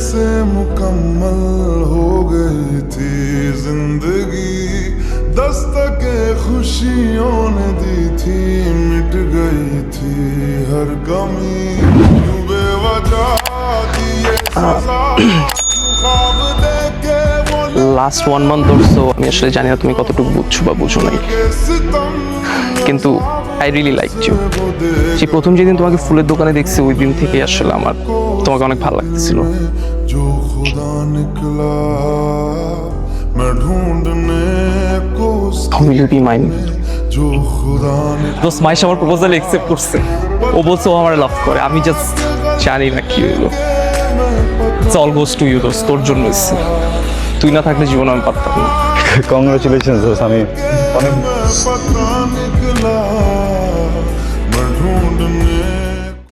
से मुकम्मल हो गई थी जिंदगी, दस्तके खुशियों ने दी थी, मिट गई थी हर कमी, यूं बेवजह दिए सजा, ख्वाब देके वो লাস্ট 1 মান্থ ওর সো আমি আসলে জানি না তুমি কতটুকু বুঝছো বা বুঝো নাই, सितम কিন্তু আই রিয়েলি লাইক ইউ। সেই প্রথম যেদিন তোমাকে ফুলের দোকানে দেখছি ওই দিন থেকে আসলে আমার তোমাকে অনেক ভালো লাগতেছিল। जो खुदा निकला मैं ढूंढने को Will you be mine? जो खुदा দোস্ত মাইশা আমার প্রপোজাল অ্যাকসেপ্ট করছে, ও বলছে ও আমার লাভ করে, আমি জাস্ট জানি না কি হলো। It's all goes to you দোস্ত, তোর জন্য এসেছে, তুই না থাকলে জীবন আমি পারতাম না। কংগ্রাচুলেশন দোস্ত, আমি অনেক पता निकला